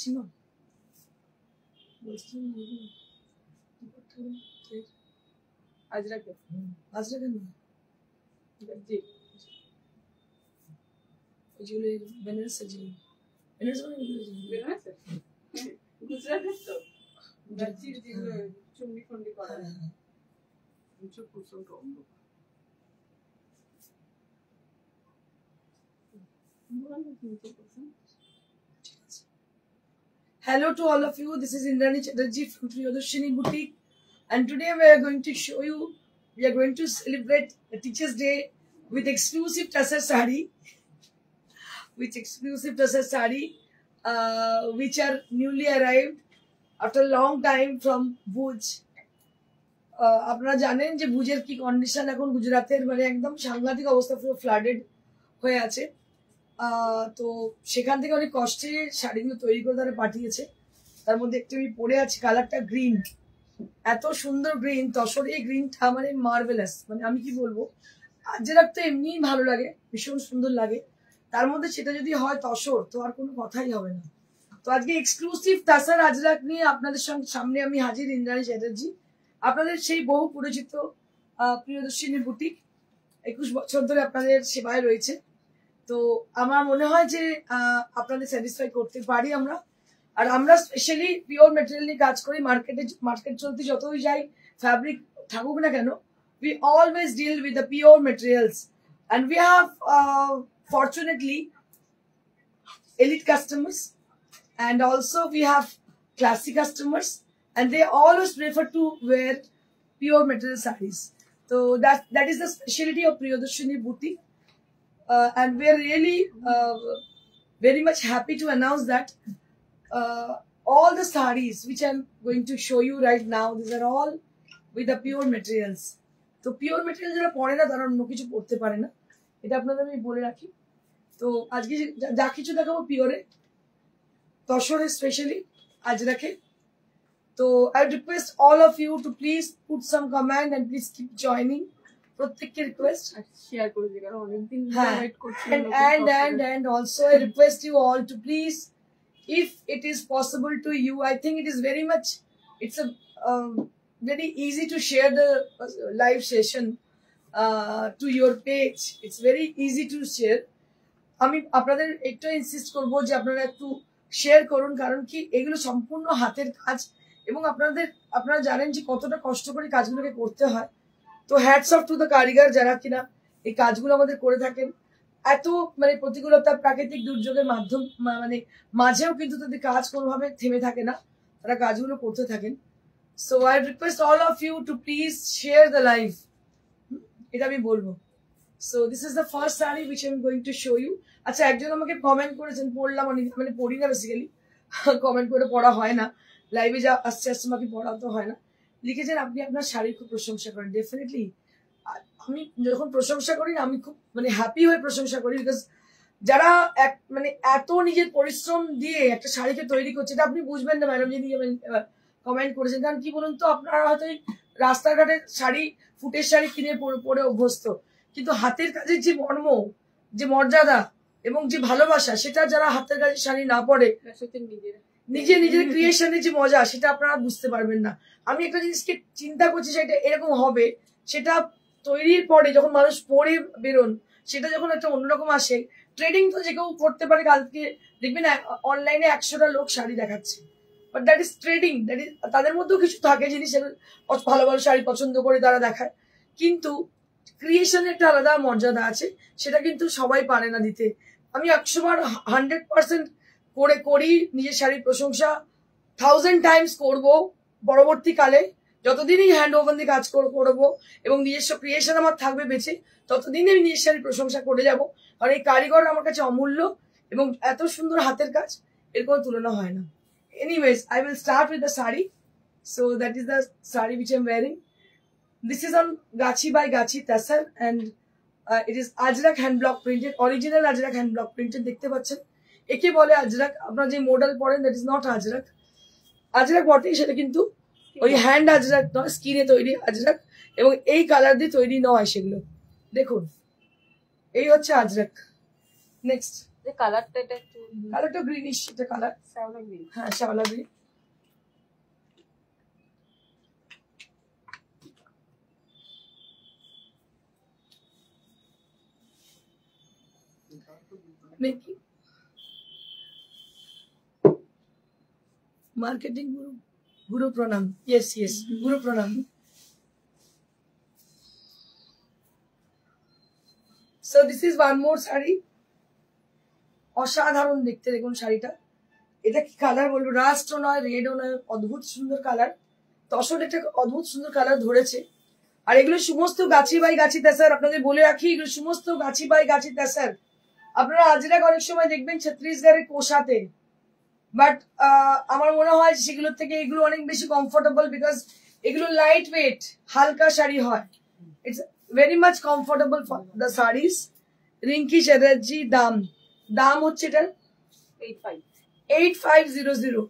সীমা আজরাকে আজরাকে না জি যেগুলো বেনারসে যেগুলো বেনারস গুজরাটের তো দার্জির যেগুলো চুন্ডি ফন্ডি করা প্রচন্ড অন্ধকার। Hello to all of you. This is Indrani Chatterjee from Priyadarshini Boutique, and today we are going to show you. We are going to celebrate the Teachers' Day with exclusive Tasar sari, which are newly arrived after a long time from Bhuj. আপনারা জানেন যে ভুজের কি condition এখন গুজরাতের, মানে একদম সাংঘাতিক অবস্থা, পুরো ফ্লাডেড হয়ে আছে। তো সেখান থেকে অনেক কষ্টে শাড়িগুলো তৈরি করে তারা পাঠিয়েছে। তার মধ্যে একটু আমি পরে আছি, কালারটা গ্রিন, এত সুন্দর গ্রিন, তসর এই গ্রিনটা মানে মার্ভেলাস, মানে আমি কি বলবো, আজরাক তো এমনিই ভালো লাগে, ভীষণ সুন্দর লাগে, তার মধ্যে সেটা যদি হয় তসর তো আর কোনো কথাই হবে না। তো আজকে এক্সক্লুসিভ তাসার আজরাক নিয়ে আপনাদের সামনে আমি হাজির, ইন্দ্রাণী চ্যাটার্জি, আপনাদের সেই বহু পরিচিত প্রিয়দর্শিনী বুটিক, 21 বছর ধরে আপনাদের সেবায় রয়েছে। তো আমার মনে হয় যে আপনাদের স্যাটিসফাই করতে পারি আমরা। আর আমরা স্পেশালি পিওর মেটেরিয়াল নিয়ে কাজ করি। মার্কেট চলতে যতই যাই, ফ্যাব্রিক থাকুক না কেন, we always deal with the pure materials, and we have fortunately elite customers, and also we have classy customers, and they always prefer to wear pure material sarees. So that is the specialty of Priyadarshini Boutique. And we are really very much happy to announce that all the sarees which I'm going to show you right now, these are all with the pure materials. তো pure material যারা পরে না তারা অন্য কিছু পড়তে পারে না, এটা আপনাদের আমি বলে রাখি। তো আজকে যা কিছু দেখাবো পিওরে, তসরে স্পেশালি আজরাকে। তো I request all of you to please put some comment and please keep joining. প্রত্যেককে রিকোয়েস্ট শেয়ার করে দিই, কারণ অনেকদিন ওয়েট করছি। and also I request you all to please, if it is possible to you, I think it is very much, it's a very easy to share the live session to your page. It's very easy to share. আমি আপনাদের একটু insist করবো যে আপনারা একটু share করুন, কারণ কি এগুলো সম্পূর্ণ হাতের কাজ, এবং আপনারা জানেন যে কতটা কষ্ট করে কাজগুলোকে করতে হয়। তো হ্যাটস অফ টু দ্য কারিগর যারা কিনা এই কাজগুলো আমাদের করে থাকেন। এত মানে প্রতিকূলতা, প্রাকৃতিক দুর্যোগের মাঝেও কিন্তু তাদের কাজ কোনোভাবে থেমে থাকে না, তারা কাজগুলো করতে থাকেন। So I request all of you to please share the live, এটা আমি বলবো। So this is the first sari which I am going to show you. আচ্ছা, একজন আমাকে কমেন্ট করেছেন, পড়লাম, মানে পড়ি না বেসিক্যালি, কমেন্ট করে পড়া হয় না, লাইভে যা আসছে আমাকে পড়া তো হয় না। লিখেছেন আপনি আপনার শাড়ির খুব প্রশংসা করেন। ডেফিনেটলি আমি যখন প্রশংসা করি না, আমি খুব মানে হ্যাপি হয়ে প্রশংসা করি, বিকজ যারা এত নিজের পরিশ্রম দিয়ে একটা শাড়িকে তৈরি করছে, এটা আপনি বুঝবেন না ম্যাডাম যিনি কমেন্ট করেছেন। কারণ কি বলুন তো, আপনারা হয়তো রাস্তাঘাটের শাড়ি, ফুটের শাড়ি কিনে পরে অভ্যস্ত, কিন্তু হাতের কাজের যে মর্ম, যে মর্যাদা এবং যে ভালোবাসা, সেটা যারা হাতের কাজের শাড়ি না পরে, নিজের ক্রিয়েশনের যে মজা, সেটা আপনারা বুঝতে পারবেন না। আমি একটা জিনিসকে চিন্তা করছি সেটা এরকম হবে, সেটা তৈরির পরে যখন মানুষ পরে বেরোন, সেটা যখন একটা অন্যরকম আসে। ট্রেডিং তো যে কেউ করতে পারে, কালকে দেখবেন অনলাইনে 100টা লোক শাড়ি দেখাচ্ছে, but that is trading, that is, তাদের মধ্যেও কিছু থাকে জিনিস, ভালো ভালো শাড়ি পছন্দ করে তারা দেখায়, কিন্তু ক্রিয়েশনের একটা আলাদা মর্যাদা আছে, সেটা কিন্তু সবাই পারে না দিতে। আমি 100বার 100% করি নিজের শাড়ির প্রশংসা, 1000 টাইমস করবো পরবর্তীকালে, যতদিনই হ্যান্ড ওভার দিয়ে কাজ করবো এবং নিজস্ব ক্রিয়েশন আমার থাকবে বেঁচে, ততদিনই আমি নিজের শাড়ির প্রশংসা করে যাবো। কারণ এই কারিগর আমার কাছে অমূল্য, এবং এত সুন্দর হাতের কাজ, এর কোনো তুলনা হয় না। Anyways, I will start with the sari. So that is the sari which I am wearing. This is on Gachi by Gachi Tasar, and it is Ajrak hand block printed, original Ajrak hand block printed. দেখতে পাচ্ছেন, একে বলে আজরাক। আপনারা যে model পড়েন, that is not Ajrak. Ajrak বটেই, সেটা কিন্তু ওই হ্যান্ড আজরাক নয়, স্কিনে তৈরি আজরাক, এবং এই কালার দিয়ে তৈরি নয় সেগুলো। দেখুন, এই হচ্ছে আজরাক। নেক্সট যে কালারটা এটা একটু কালারটা গ্রিনিশ, এটা কালার শ্যাওলা গ্রিন। হ্যাঁ শ্যাওলা গ্রিন। মার্কেটিং গুরু, গুরু প্রণাম। ইয়েস ইয়েস, গুরু প্রণাম। So this is one more sari, অসাধারণ দেখতে। দেখুন শাড়িটা, এটা কি কালার বলবো, রাস্টও নয় রেডও নয়, অদ্ভুত সুন্দর কালার। তসর একটা অদ্ভুত সুন্দর কালার ধরেছে। আর এগুলো সমস্ত গাছি বাই গাছি তেসার, আপনাদের বলে রাখি এগুলো সমস্ত গাছি বাই গাছি তেসার। আপনারা আজরাক অনেক সময় দেখবেন ছত্তিশগড়ের কোষাতে, বাট আমার মনে হয় সেগুলোর থেকে এগুলো অনেক বেশি কমফোর্টেবল, বিকজ এগুলো লাইট ওয়েট হালকা শাড়ি হয়। It's very much comfortable for the saris. Rinki Chatterjee, দাম হচ্ছে এটার 8500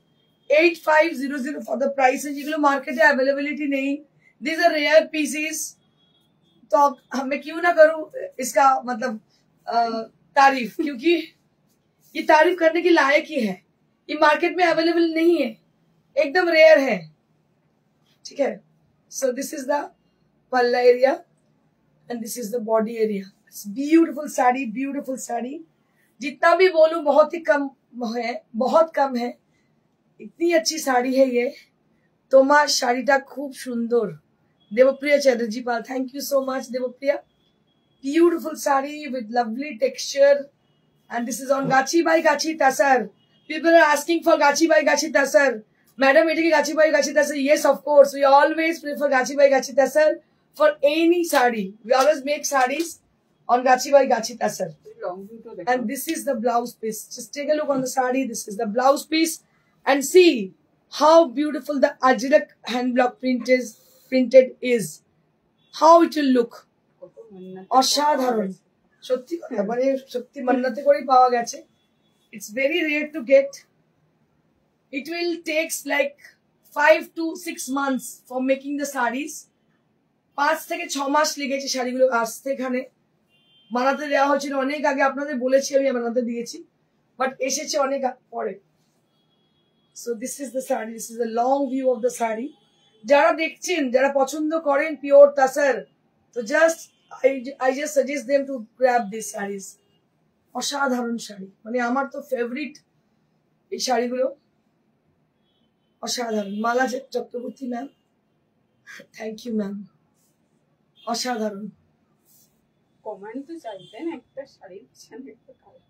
8500 फॉर द प्राइस। যেগুলো मार्केट में अवेलेबिलिटी नहीं, these are rare pieces। तो हमें क्यों ना करूं इसका मतलब तारीफ, क्योंकि ये तारीफ करने के लायक ही है। ये मार्केट में अवेलेबल नहीं है, एकदम रेयर है, ठीक है। सो दिस इज द पल्ला area and this is the body area. It's beautiful sari, beautiful sari. जितना भी बोलूं बहुत ही कम है, बहुत कम है। इतनी अच्छी साड़ी है ये। তোমার শাড়িটা খুব সুন্দর। Debapriya Chatterjee Pal, thank you so much Debapriya. Beautiful saree with lovely texture, and this is on Gachi by Gachi Tasar. People are asking for Gachi by Gachi Tasar. Madam, it is Gachi by Gachi Tasar. Yes, of course. We always prefer Gachi by Gachi Tasar for any saree. We always make sarees on Gachi by Gachi Tasar. And this is the blouse piece. Just take a look on the saree. This is the blouse piece. And see how beautiful the Ajrak hand block printed is. How it will look. অসাধারণ, সত্যি কথা মানে সত্যি মান্নাতে করেই পাওয়া গেছে। It's very rare to get. It will tax like 5 to 6 months for making the saris. 5 থেকে 6 মাস লেগেছে শাড়িগুলো আসতে এখানে। বানাতে দেওয়া হয়েছিল অনেক আগে, আপনাদের বলেছি আমি বানাতে দিয়েছি, বাট এসেছে অনেক পরে। So this is the sari, this is the long view of the sari. যারা দেখছেন, যারা পছন্দ করেন পিওর তাসার, তো just I just suggest them to grab these sarees. অসাধারণ শাড়ি, মানে আমার তো ফেভারিট এই শাড়িগুলো, অসাধারণ। Mala Chakraborty ma'am, thank you ma'am, অসাধারণ। কমেন্ট তো চাইতেন একটা শাড়ির পিছনে একটা colour.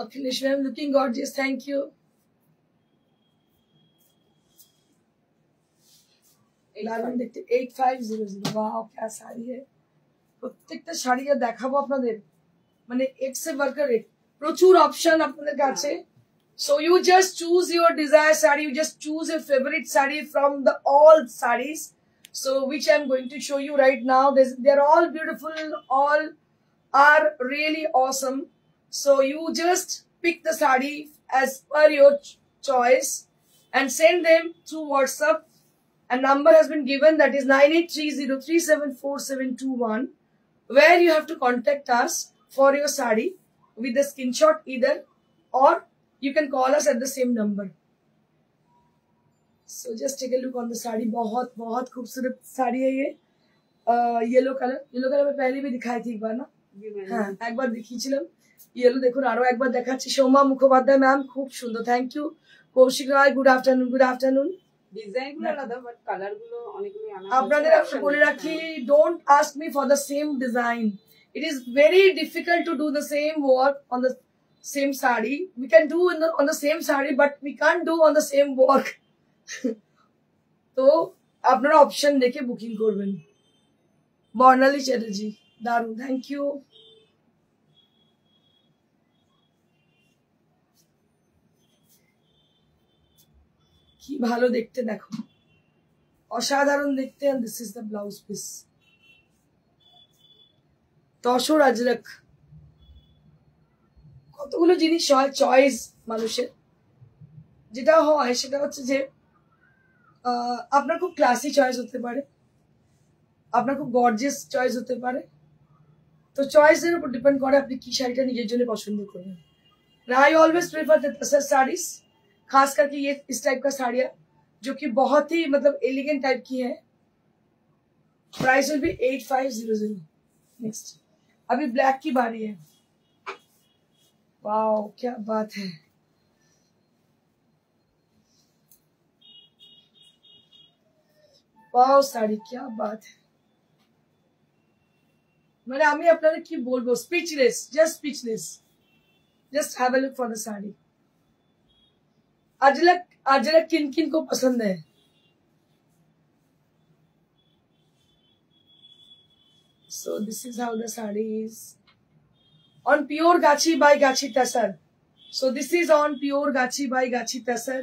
Akhilesh ma'am looking gorgeous, thank you. দারুণ দেখতে। 8500, वाओ क्या শাড়ি है। প্রত্যেকটা শাড়ি দেখাবো আপনাদের, মানে এক্সে বার্কার রেট, প্রচুর অপশন আপনাদের কাছে। So you just choose your desire sari, you just choose your favourite sari from the all saris. So which I'm going to show you right now. They're all beautiful, all are really awesome. So you just pick the sari as per your choice and send them through WhatsApp. A number has been given, that is 9830374721, where you have to contact us for your sari with the screenshot either, or you can call us at the same number. So just take a look on the sari. बहुत बहुत खूबसूरत साड़ी है ये। Yellow colour मैं पहले भी दिखाई थी एक बार ना, हाँ एक बार দেখিয়েছিলাম। येलो দেখুন, আরো একবার দেখাচ্ছি। সোমা মুখোপাধ্যায় ম্যাম, খুব সুন্দর, thank you. Koushik Roy, good afternoon, good afternoon. ডিজাইনগুলো আলাদা, বাট কালারগুলো অনেকগুলো আলাদা। আপনাদের আমি বলে রাখি, don't ask me for the same design. It is very difficult to do the same work on the same sari. We can do on the same sari, but we can't do on the same work. তো আপনারা option দেখে booking করবেন। বর্ণালী চ্যাটার্জি, দারুণ, thank you. কি ভালো দেখতে, দেখো অসাধারণ দেখতে। And this is the blouse piece. Tussar ajrakh, কতগুলো জিনিস হয় চয়েস মানুষের। যেটা হয় সেটা হচ্ছে যে আপনার খুব ক্লাসি চয়েস হতে পারে, আপনার খুব গর্জিয়াস চয়েস হতে পারে, তো চয়েসের উপর ডিপেন্ড করে আপনি কি শাড়িটা নিজের জন্য পছন্দ করবেন। आई ऑलवेज प्रेफर द तसर साड़ीज, खास करके ये इस टाइप का साड़ियाँ जो कि बहुत ही मतलब एलिगेंट टाइप की है। Price will be 8500। नेक्स्ट अभी ब्लैक की बारी है। वाओ क्या बात है, वाओ साड़ी क्या बात है, মানে আমি আপনাদের কি বলবো, speechless, just speechless. Just have a look for the sari. Ajrak, Ajrak किन किन को पसंद है? So this is how the saree is on pure Gachi by Gachi Tasar. So this is on pure Gachi by Gachi Tasar.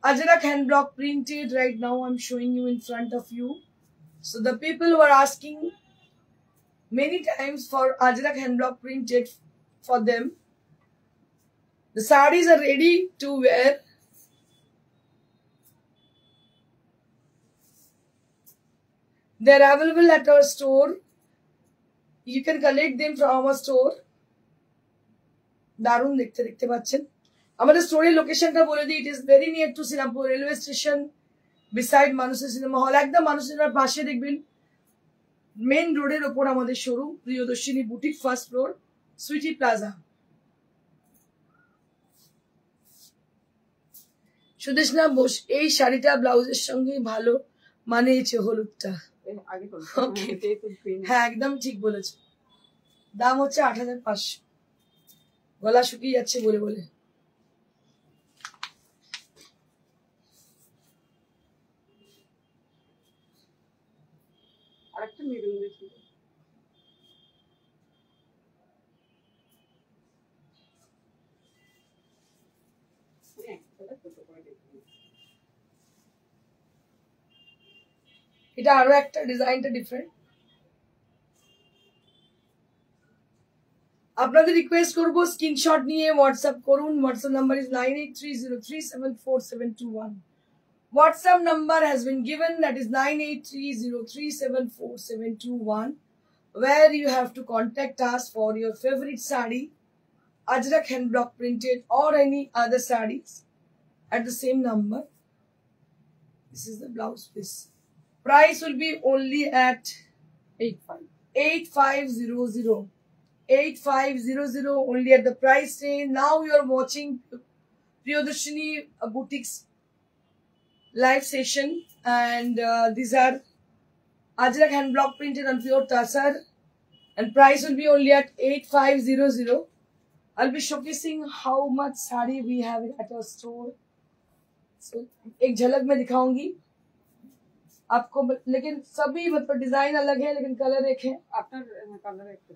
Ajrak hand block printed. Right now I'm showing you in front of you. So the people who are asking many times for Ajrak hand block printed for them. The sarees are ready to wear. They are available at our store. You can collect them from our store. দারুণ দেখতে দেখতে পাচ্ছেন। আমাদের স্টোরের লোকেশনটা বলে দিই, it is very near to Shrirampur railway station, beside মানুষের সিনেমা হল, একদম মানুষের সিনেমার পাশে দেখবেন মেন রোডের ওপর আমাদের showroom, Priyadarshini boutique, first floor, Sweety Plaza. Sudeshna Bose, এই শাড়িটা ব্লাউজের সঙ্গে ভালো মানিয়েছে, হলুদটা। হ্যাঁ একদম ঠিক বলেছ। দাম হচ্ছে 8500। গলা শুকিয়ে যাচ্ছে বলে বলে। আরেকটা মেরুন দেখি, এটা আরো একটা ডিজাইনটা ডিফারেন্ট। আপনাদের রিকোয়েস্ট করবো স্ক্রিনশট নিয়ে হোয়াটসঅ্যাপ করুন। WhatsApp number is 9830374721। WhatsApp number has been given, that is 9830374721, where you have to contact us for your favorite sari, Ajrak hand block printed or any other sarees at the same number. This is the blouse piece. Price will be only at 8500. 8500 only at the price range. Now you are watching Priyadarshini Boutiques live session, and these are Ajrak hand block printed on pure Tasar, and price will be only at 8500. I'll be showcasing how much sari we have at our store. So एक झलक में दिखाऊंगी आपको, लेकिन सभी मतलब design अलग है लेकिन कलर एक है। আপনার কালার একটা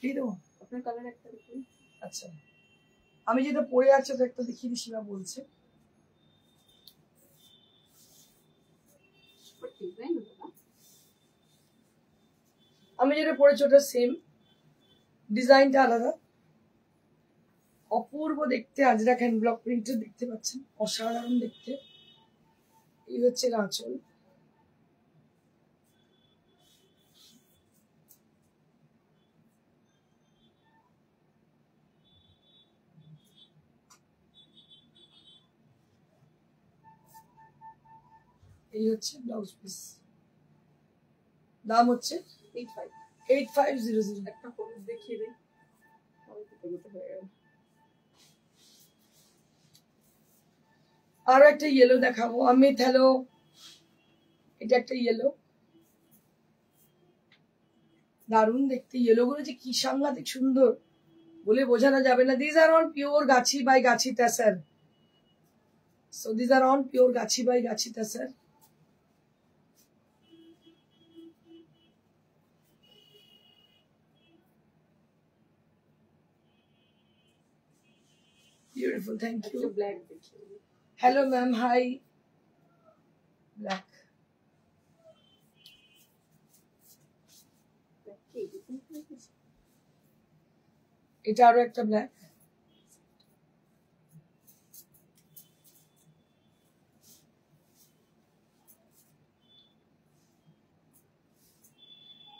ঠিক আছে, আপনার কালার একটা দেখুন। আচ্ছা আমি যেটা পরে আছে তো একটা দেখিয়ে দিই, শিবা বলছে। আমি যেটা পরেছি ওটা সেম, ডিজাইনটা আলাদা, অপূর্ব দেখতে। আজরাক হ্যান্ড ব্লক প্রিন্টেড দেখতে পাচ্ছেন, অসাধারণ দেখতে। এই হচ্ছে আঁচল। এই হচ্ছে ব্লাউজ পিস। দাম হচ্ছে 8500। একটা হলুদ দেখিয়ে দিই, হয়ে গেল। আরো একটা ইয়েলো দেখাবো আমি, হ্যালো, এটা একটা ইয়েলো, দারুণ দেখতে। ইয়েলো গুলো যে কি সাংঘাতিক সুন্দর বলে বোঝানো যাবে না। This are on pure gachhi by gachhi tussar. So this are on pure gachhi by gachhi tussar. Beautiful, thank you. Black Hello ma'am, hi. Black. এটা আরো একটা ব্ল্যাক।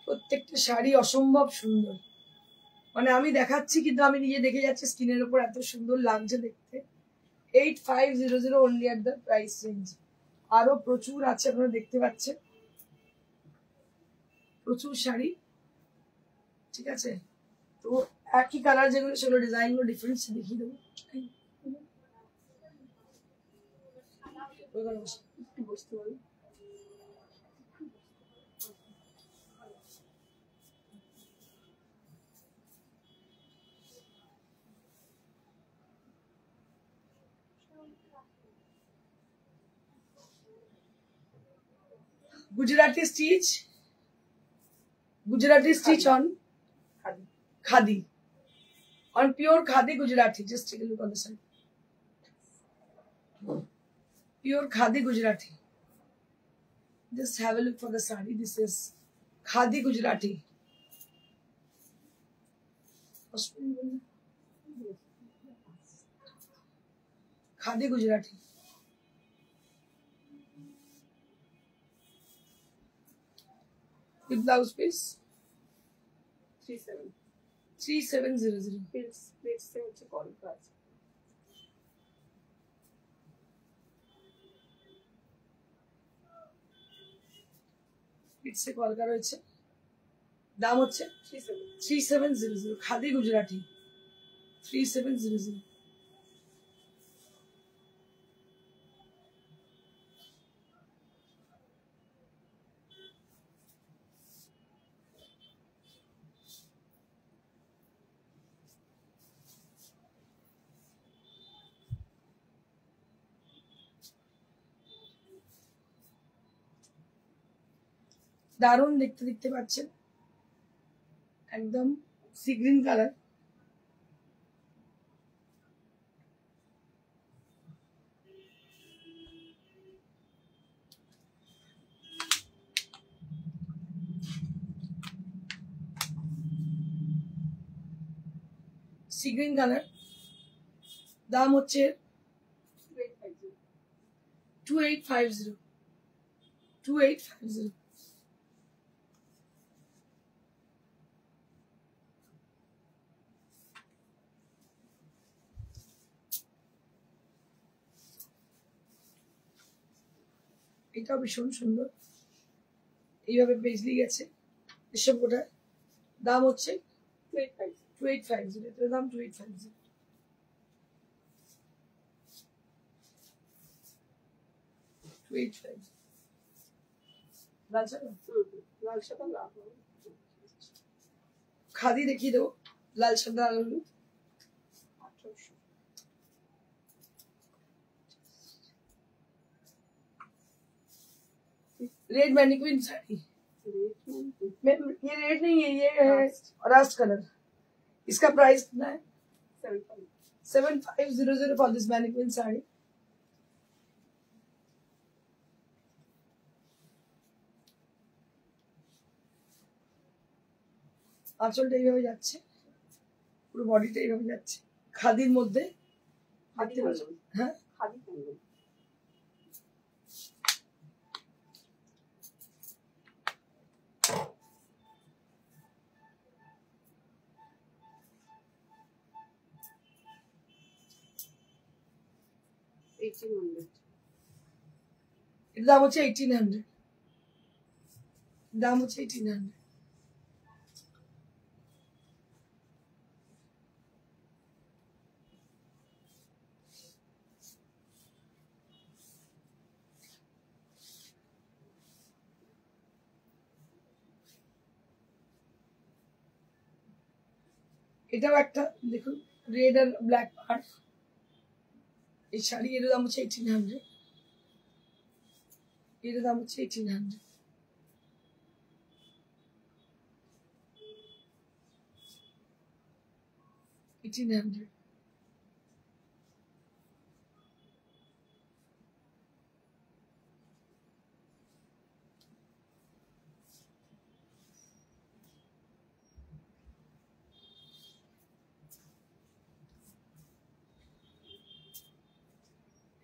প্রত্যেকটা শাড়ি অসম্ভব সুন্দর, মানে আমি দেখাচ্ছি কিন্তু আমি নিজে দেখে যাচ্ছি স্কিনের উপর এত সুন্দর লাগছে দেখতে। 8500 only at the price range. আরো প্রচুর আছে, আপনারা দেখতে পাচ্ছেন প্রচুর শাড়ি, ঠিক আছে। তো একই কালার যেগুলো সেগুলো ডিজাইন গুলো ডিফারেন্স দেখিয়ে দেবো। বুঝতে পারি। Gujarati stitch on khadi, on pure khadi Gujarati. Just take a look on the side. Pure khadi Gujarati. Just have a look for the sari. This is khadi Gujarati. Khadi Gujarati. With blouse piece 3700. Please say what's called price. It's a call karo হচ্ছে, দাম হচ্ছে 3700 খাদি গুজরাটি 3700। দারুণ দেখতে পাচ্ছেন, একদম sea green colour. Sea green colour, দাম হচ্ছে 2850। এটাও ভীষণ সুন্দর, এইভাবে পেজলি গেছে এসব কোটার। দাম হচ্ছে 2850। এটার দাম 2850। খাদি দেখিয়ে দেবো, লাল সাদা আলু। रेड मैनिक्विन साड़ी, ये रेड नहीं है, ये है रास्ट कलर। इसका प्राइस कितना है? 7500 फॉर दिस मैनिक्विन साड़ी। আঁচলটা এইভাবে যাচ্ছে, পুরো বডিটা এইভাবে যাচ্ছে, খাদির মধ্যে। হ্যাঁ, খাদি এর দাম হচ্ছে 1800। দাম হচ্ছে 1800। এটাও একটা দেখুন, রেড আর ব্ল্যাক পার্ট। এই শাড়ি এর দাম হচ্ছে 1800। এর দাম হচ্ছে 1800।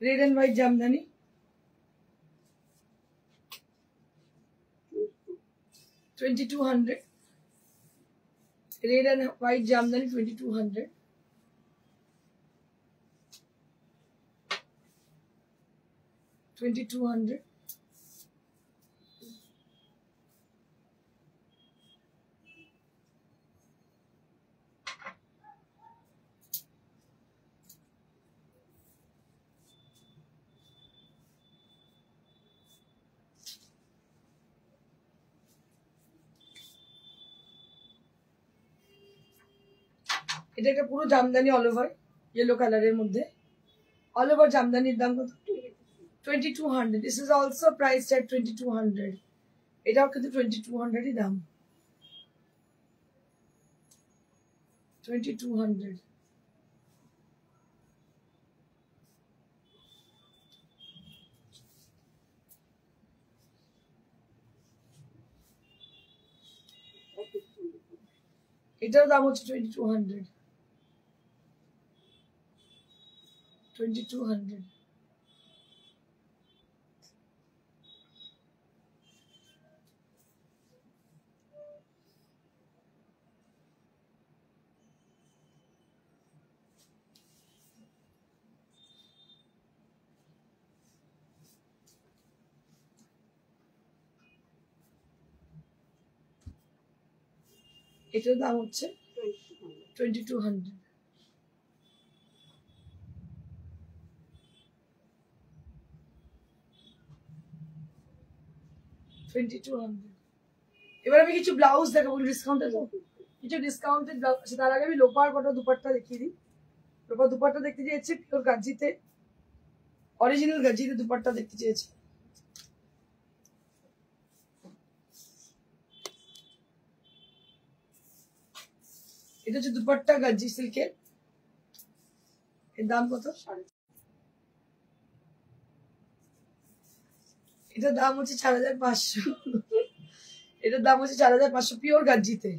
Red and white jamdani, 2850। 2200. Red and white jamdani 2200. $2,200. এটা একটা পুরো জামদানি অল ওভার ইয়েলো কালারের মধ্যে অল ওভার জামদানির দাম কত 2200. This is also priced at 2200. এটাও কিন্তু 2200 ই দাম 2200. এটার দাম হচ্ছে 2200. 2200. এটার দাম হচ্ছে 2200. এবার আমি কিছু ব্লাউজ দেখাবো ডিসকাউন্টে তো কিছু ডিসকাউন্টেড ব্লাউজ আছে তার আগে আমি লোপার কটা দুপাট্টা দেখিয়ে দিই লোপার দুপাট্টা দেখতে চেয়েছি পিওর গাজিতে অরিজিনাল গাজিতে দুপাট্টা দেখতে চেয়েছি এটা হচ্ছে দুপাট্টা গাজি সিল্কের এর দাম কত এটার দাম হচ্ছে 4500 এটার দাম হচ্ছে 4500 পিওর গাজিতে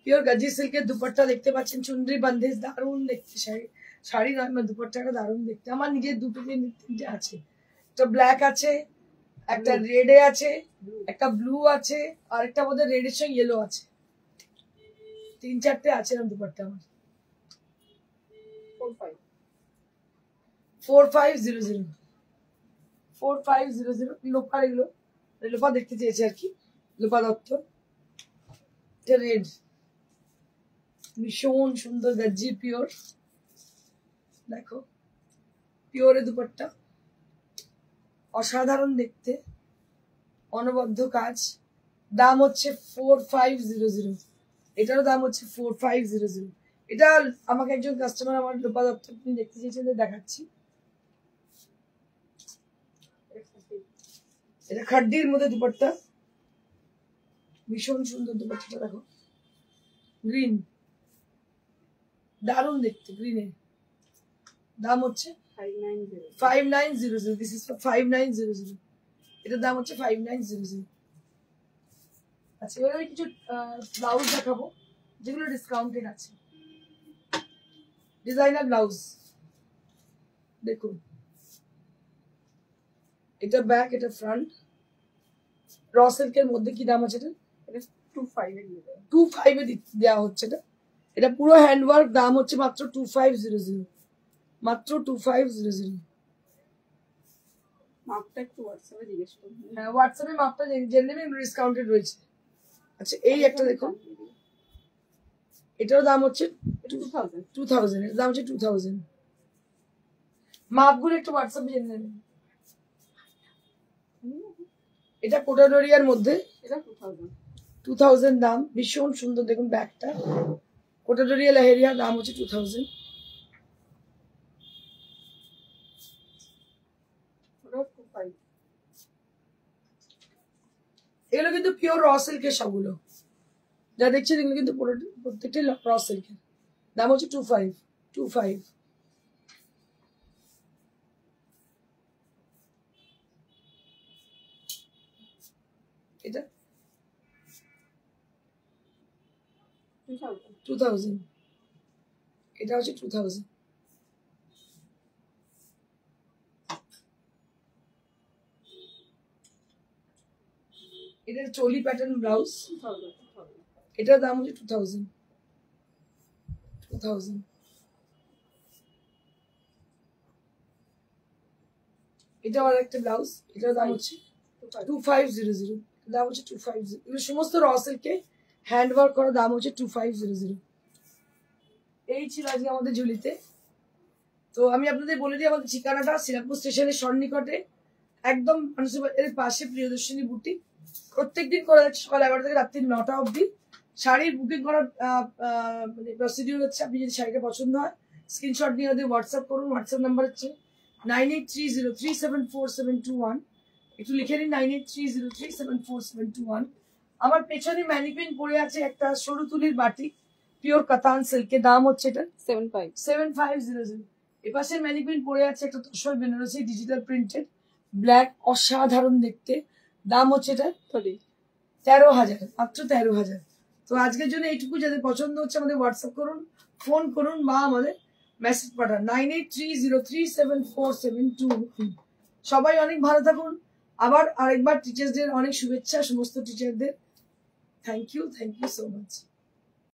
পিওর গাজি সিল্কের দুপাট্টা দেখতে পাচ্ছেন চুনরি বন্ধেজ দারুণ দেখতে শাড়ি নয় মানে দুপাট্টাটা দারুণ দেখতে আমার নিজের দুটো তিনটে আছে একটা ব্ল্যাক আছে একটা রেডে আছে একটা ব্লু আছে আর একটা বোধহয় রেডের সঙ্গে ইয়েলো আছে 3-4টে আছে এরকম দুপাট্টা আমার 4500 4500 লোপা এগুলো লোপা দেখতে চেয়েছে আর কি লোপা দত্ত এটা রেড ভীষণ সুন্দর গাজি পিওর দেখো পিওরে দুপাট্টা অসাধারণ দেখতে অনবদ্য কাজ দাম হচ্ছে 4500 এটারও দাম হচ্ছে 4500 এটা আমাকে একজন কাস্টমার আমার লোপা দত্ত দেখতে চেয়েছেন দেখাচ্ছি এটা খাড্ডির মধ্যে দুপাট্টা ভীষণ সুন্দর দুপাট্টাটা দেখো গ্রিন দারুণ দেখতে গ্রিনের দাম হচ্ছে 5900 দিস ইজ 5900 এটার দাম হচ্ছে 5900 আচ্ছা এবার আমি কিছু ব্লাউজ দেখাবো যেগুলো ডিসকাউন্টেড আছে ডিজাইনার ব্লাউজ দেখুন এটা ব্যাক এটা ফ্রন্ট র সিল্কের মধ্যে কি দাম আছে এটা 25 এ দেওয়া হচ্ছে এটা পুরো হ্যান্ডওয়ার্ক দাম হচ্ছে মাত্র 2500 মাত্র 2500 মাপটা একটু হোয়াটসঅ্যাপে জিজ্ঞেস করুন হ্যাঁ হোয়াটসঅ্যাপে মাপটা জেনে নেবেন ডিসকাউন্টেড রয়েছে আচ্ছা এই একটা দেখুন এটার দাম হচ্ছে 2000 এর দাম হচ্ছে 2000 মাপগুলো একটু হোয়াটসঅ্যাপে জেনে নেবেন এটা কোটাডোরিয়ার মধ্যে এটা 2000 দাম ভীষণ সুন্দর দেখুন ব্যাগটা কোটাডোরিয়া লাহেরিয়া দাম হচ্ছে 2000 এগুলো কিন্তু পিওর র সিল্কের সবগুলো যা দেখছেন এগুলো কিন্তু প্রত্যেকটাই র সিল্কের দাম হচ্ছে 25 এটা 2000 এটা হচ্ছে 2000 এটা এটা চোলি প্যাটার্ন ব্লাউজ, এটার দাম হচ্ছে 2000। এটা আর একটা ব্লাউজ, এটার দাম হচ্ছে 2500, দাম হচ্ছে 250। এগুলো সমস্ত র সিল্কে হ্যান্ড ওয়ার্ক করা, দাম হচ্ছে 2500। এই ছিল আজকে আমাদের ঝুলিতে। তো আমি আপনাদের বলে দিই আমাদের ঠিকানাটা শ্রীরামপুর স্টেশনের সন্নিকটে, একদম মানুষের পাশে প্রিয়দর্শিনী বুটিক। প্রত্যেকদিন করা যাচ্ছে সকাল 11 থেকে রাত্রি 9টা অবধি। শাড়ির বুকিং করার মানে প্রসিডিউর হচ্ছে, আপনি যদি শাড়িটা পছন্দ হয় স্ক্রিনশট নিয়ে ওদের হোয়াটসঅ্যাপ করুন। হোয়াটসঅ্যাপ নাম্বার হচ্ছে 9830374721। একটু লিখে নিন 9830374721। আমার পেছনে ম্যানিকুইন পরে আছে একটা সরু তুলির বাটিক, পিওর কাতান সিল্কের, দাম হচ্ছে এটা 7500। এপাশে ম্যানিকুইন পরে আছে একটা tussar Banarasi digital printed black, অসাধারণ দেখতে, দাম হচ্ছে এটা 13,000, মাত্র 13,000। তো আজকের জন্য এইটুকু। যাদের পছন্দ হচ্ছে আমাদের হোয়াটসঅ্যাপ করুন, ফোন করুন বা আমাদের মেসেজ পাঠান 9830374721। সবাই অনেক ভালো থাকুন। আবার আরেকবার টিচার্স ডে অনেক শুভেচ্ছা সমস্ত টিচারদের। Thank you so much.